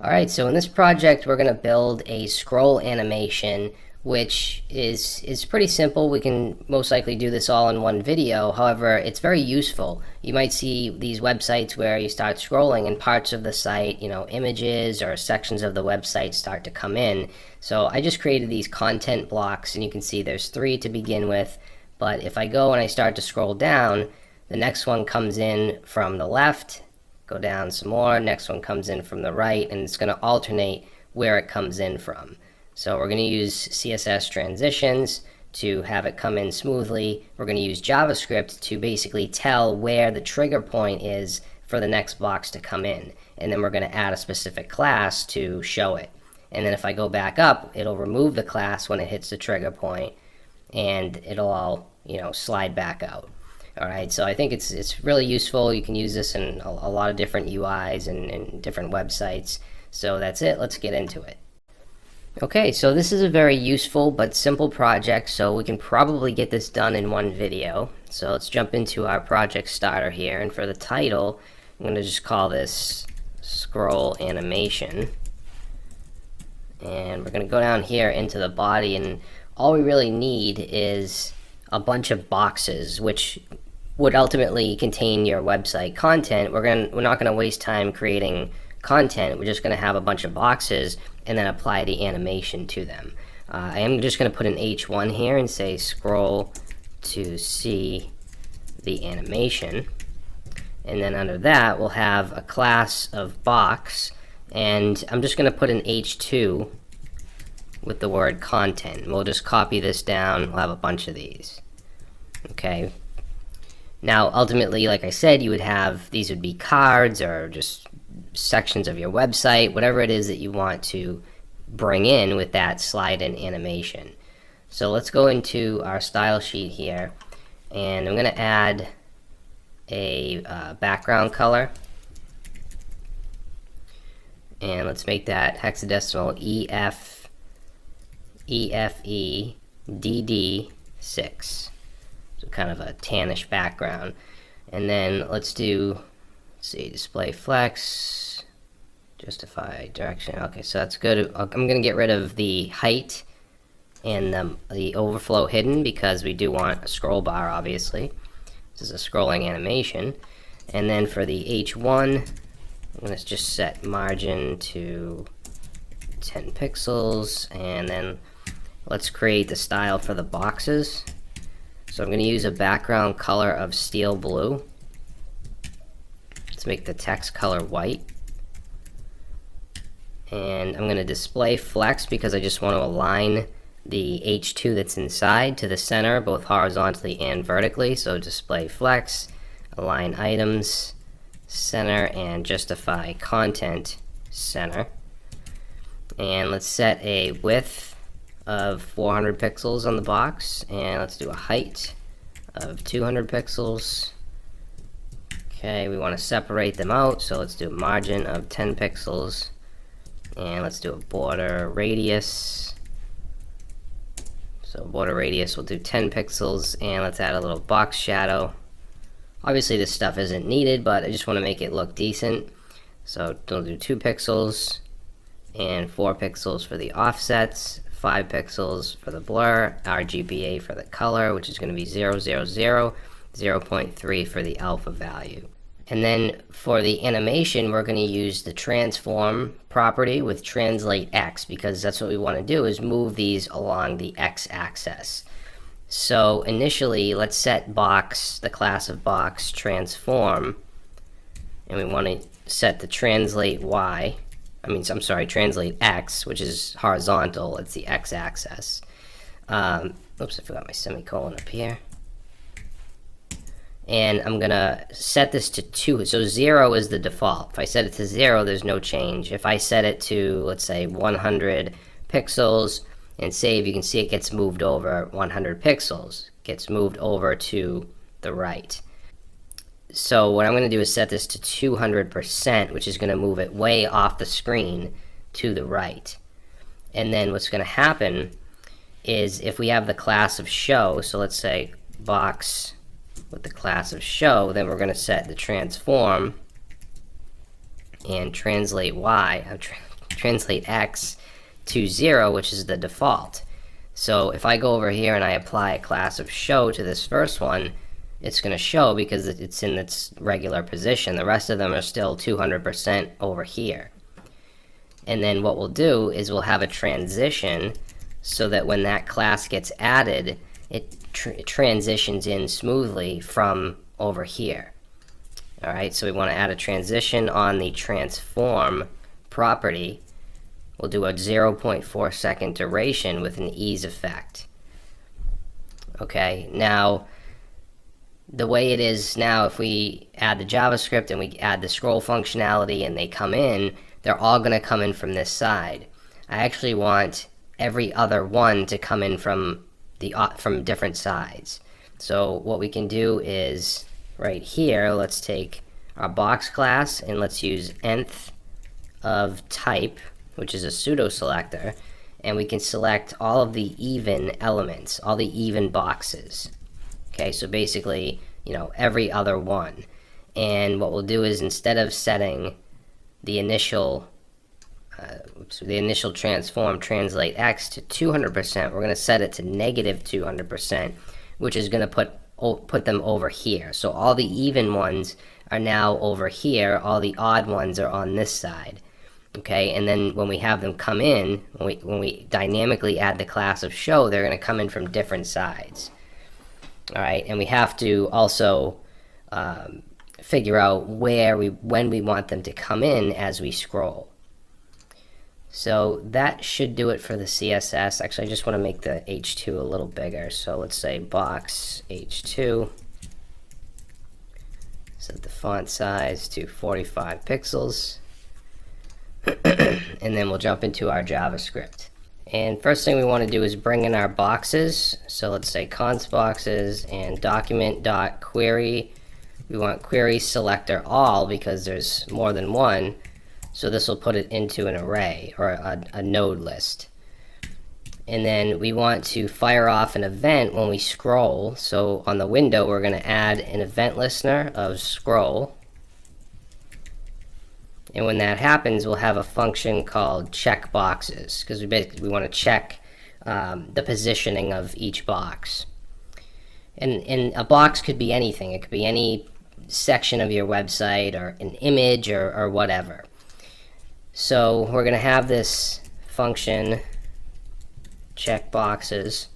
Alright, so in this project we're going to build a scroll animation, which is pretty simple. We can most likely do this all in one video. However, it's very useful. You might see these websites where you start scrolling and parts of the site, images or sections of the website start to come in. So I just created these content blocks, and you can see there's 3 to begin with. But if I go and I start to scroll down, the next one comes in from the left. Go down some more, next one comes in from the right, and it's going to alternate where it comes in from. So we're going to use CSS transitions to have it come in smoothly. We're going to use JavaScript to basically tell where the trigger point is for the next box to come in. And then we're going to add a specific class to show it. And then if I go back up, it'll remove the class when it hits the trigger point, and it'll all, slide back out. Alright, so I think it's really useful. You can use this in a lot of different UIs and different websites. So that's it. Let's get into it. Okay, so this is a very useful but simple project, so we can probably get this done in one video. So let's jump into our project starter here, and for the title, I'm going to just call this scroll animation. And we're going to go down here into the body, and all we really need is a bunch of boxes, which would ultimately contain your website content. We're not going to waste time creating content. We're just going to have a bunch of boxes and then apply the animation to them. I am just going to put an H1 here and say scroll to see the animation, and then under that we'll have a class of box, and I'm just going to put an H2 with the word content. We'll just copy this down. We'll have a bunch of these. Okay. Now, ultimately, like I said, these would be cards or just sections of your website, whatever it is that you want to bring in with that slide in animation. So let's go into our style sheet here, and I'm going to add a background color. And let's make that hexadecimal EFEDD6. So kind of a tannish background. And then let's see, display flex, justify direction. Okay, so that's good. I'm going to get rid of the height and the overflow hidden, because we do want a scroll bar, obviously. This is a scrolling animation. And then for the H1, I'm going to just set margin to 10 pixels, and then let's create the style for the boxes. So I'm going to use a background color of steel blue. Let's make the text color white. And I'm going to display flex because I just want to align the H2 that's inside to the center, both horizontally and vertically. So display flex, align items, center, and justify content center. And let's set a width of 400 pixels on the box, and let's do a height of 200 pixels. Okay, we want to separate them out, so let's do a margin of 10 pixels, and let's do a border radius. So border radius will do 10 pixels, and let's add a little box shadow. Obviously this stuff isn't needed, but I just want to make it look decent. So we'll do 2 pixels and 4 pixels for the offsets, 5 pixels for the blur, RGBA for the color, which is going to be 000, 0.3 for the alpha value. And then for the animation, we're going to use the transform property with translate X, because that's what we want to do, is move these along the X axis. So initially, let's set box, the class of box, transform, and we want to set the translate translate X, which is horizontal. It's the X axis. Oops, I forgot my semicolon up here. And I'm going to set this to 2. So 0 is the default. If I set it to 0, there's no change. If I set it to, let's say, 100 pixels and save, you can see it gets moved over 100 pixels. Gets moved over to the right. So what I'm going to do is set this to 200%, which is going to move it way off the screen to the right. And then what's going to happen is if we have the class of show, so let's say box with the class of show, then we're going to set the transform and translate Y. translate x to 0, which is the default. So if I go over here and I apply a class of show to this first one, it's going to show because it's in its regular position. The rest of them are still 200% over here. And then what we'll do is we'll have a transition so that when that class gets added, it transitions in smoothly from over here. All right, so we want to add a transition on the transform property. We'll do a 0.4 second duration with an ease effect. Okay, now the way it is now, if we add the JavaScript and we add the scroll functionality and they come in, they're all going to come in from this side. I actually want every other one to come in from different sides. So what we can do is right here, let's take our box class and let's use nth of type, which is a pseudo selector, and we can select all of the even elements, all the even boxes. Okay, so basically, every other one. And what we'll do is instead of setting the initial transform translate x to 200%, we're going to set it to negative 200%, which is going to put them over here. So all the even ones are now over here, all the odd ones are on this side. Okay, and then when we have them come in, when we dynamically add the class of show, they're going to come in from different sides. All right, and we have to also figure out when we want them to come in as we scroll. So that should do it for the CSS. Actually, I just want to make the H2 a little bigger. So let's say box H2. Set the font size to 45 pixels. And then we'll jump into our JavaScript. And first thing we want to do is bring in our boxes. So let's say const boxes and document.query. We want query selector all because there's more than one. So this will put it into an array or a node list. And then we want to fire off an event when we scroll. So on the window, we're going to add an event listener of scroll. And when that happens, we'll have a function called check boxes, because we want to check the positioning of each box. And a box could be anything. It could be any section of your website or an image or whatever. So we're going to have this function check boxes,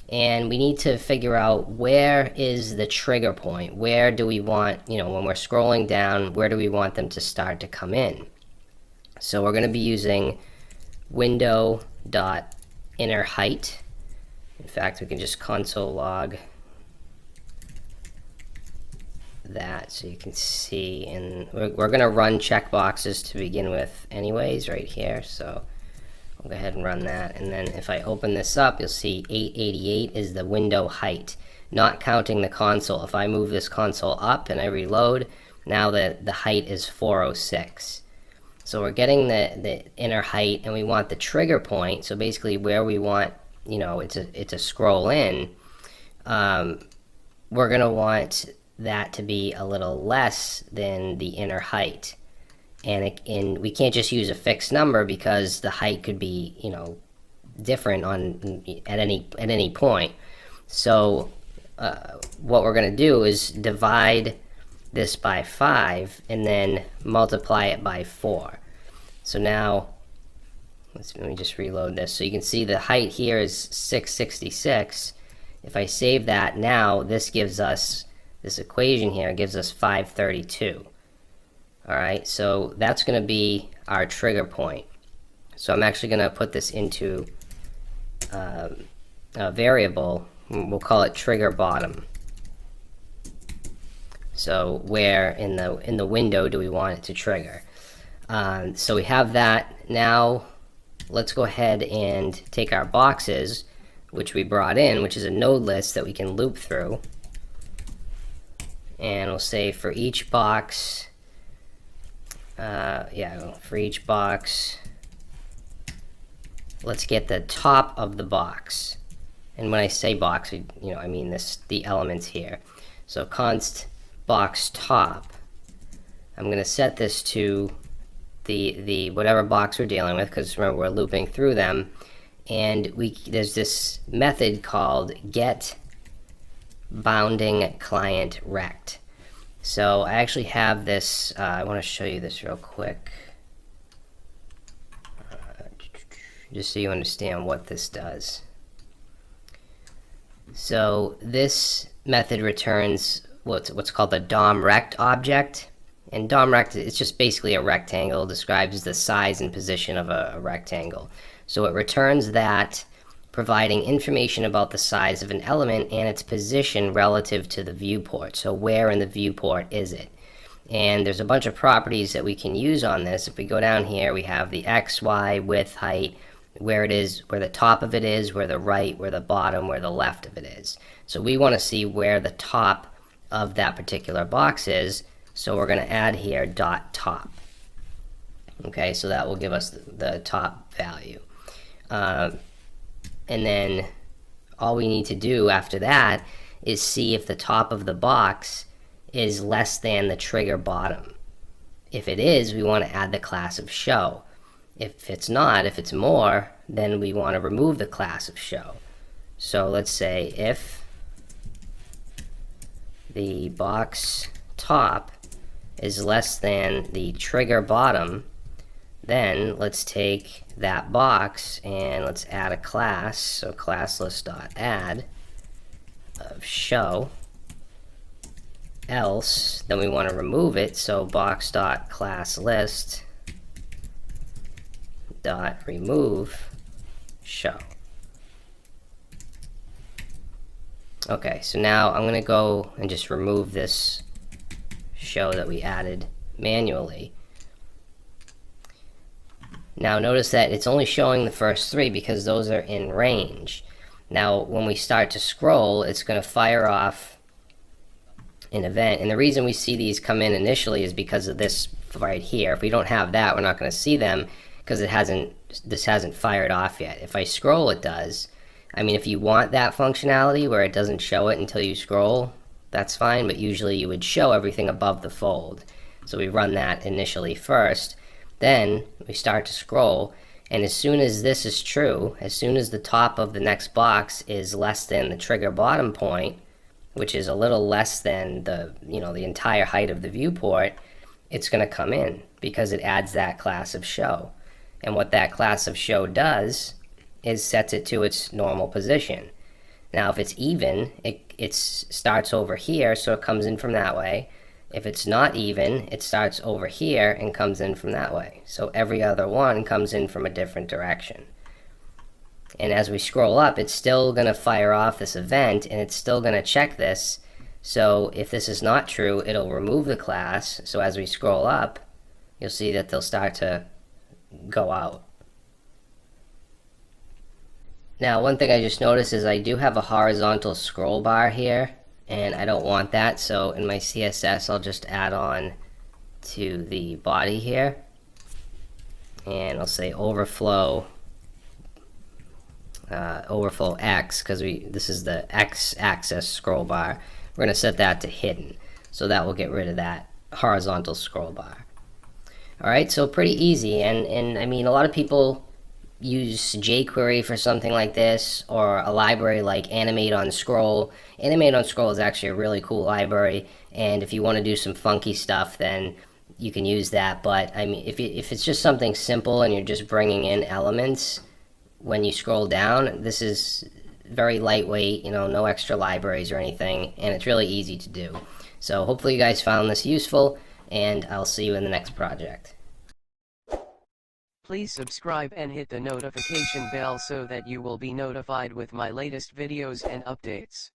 and we need to figure out where is the trigger point. Where do we want, when we're scrolling down, where do we want them to start to come in? So we're going to be using window.innerHeight. In fact, we can just console log that so you can see. And we're going to run checkboxes to begin with anyways right here. So I'll go ahead and run that, and then if I open this up, you'll see 888 is the window height, not counting the console. If I move this console up and I reload, now the height is 406. So we're getting the inner height, and we want the trigger point, so basically where we want, it's a scroll in, we're going to want that to be a little less than the inner height. And we can't just use a fixed number because the height could be, different at any point. So what we're going to do is divide this by 5 and then multiply it by 4. So now let me just reload this. So you can see the height here is 666. If I save that now, this equation here gives us 532. All right, so that's going to be our trigger point. So I'm actually going to put this into a variable. We'll call it trigger bottom. So where in the window do we want it to trigger? So we have that. Now let's go ahead and take our boxes, which we brought in, which is a node list that we can loop through. And we'll say for each box, for each box, let's get the top of the box. And when I say box, I mean the elements here. So const box top, I'm going to set this to the whatever box we're dealing with, because remember we're looping through them, and there's this method called get bounding client rect. So I actually have this. I want to show you this real quick, just so you understand what this does. So this method returns what's called the DOM rect object. And DOM rect, it's just basically a rectangle, describes the size and position of a rectangle. So it returns that, providing information about the size of an element and its position relative to the viewport. So where in the viewport is it? And there's a bunch of properties that we can use on this. If we go down here, we have the X, Y, width, height, where it is, where the top of it is, where the right, where the bottom, where the left of it is. So we want to see where the top of that particular box is. So we're going to add here dot top. Okay, so that will give us the top value. And then all we need to do after that is see if the top of the box is less than the trigger bottom. If it is, we want to add the class of show. If it's not, if it's more, then we want to remove the class of show. So let's say if the box top is less than the trigger bottom, then let's take that box and let's add a class. So classlist.add of show. Else, then we want to remove it. So box.classlist.remove show. Okay, so now I'm going to go and just remove this show that we added manually. Now notice that it's only showing the first three because those are in range. Now when we start to scroll, it's going to fire off an event, and the reason we see these come in initially is because of this right here. If we don't have that, we're not going to see them because this hasn't fired off yet. If I scroll, it does. I mean, if you want that functionality where it doesn't show it until you scroll, that's fine, but usually you would show everything above the fold. So we run that initially first, then we start to scroll, and as soon as this is true, as soon as the top of the next box is less than the trigger bottom point, which is a little less than the entire height of the viewport, it's going to come in because it adds that class of show. And what that class of show does is sets it to its normal position. Now if it's even, it starts over here, so it comes in from that way. If it's not even, it starts over here and comes in from that way. So every other one comes in from a different direction. And as we scroll up, it's still going to fire off this event, and it's still going to check this. So if this is not true, it'll remove the class. So as we scroll up, you'll see that they'll start to go out. Now, one thing I just noticed is I do have a horizontal scroll bar here, and I don't want that. So in my CSS, I'll just add on to the body here, and I'll say overflow X, because this is the X-axis scroll bar. We're going to set that to hidden, so that will get rid of that horizontal scroll bar. All right, so pretty easy, and I mean, a lot of people use jQuery for something like this, or a library like Animate on Scroll. Animate on Scroll is actually a really cool library, and if you want to do some funky stuff, then you can use that. But I mean, if it's just something simple and you're just bringing in elements when you scroll down, this is very lightweight, no extra libraries or anything, and it's really easy to do. So hopefully you guys found this useful, and I'll see you in the next project. Please subscribe and hit the notification bell so that you will be notified with my latest videos and updates.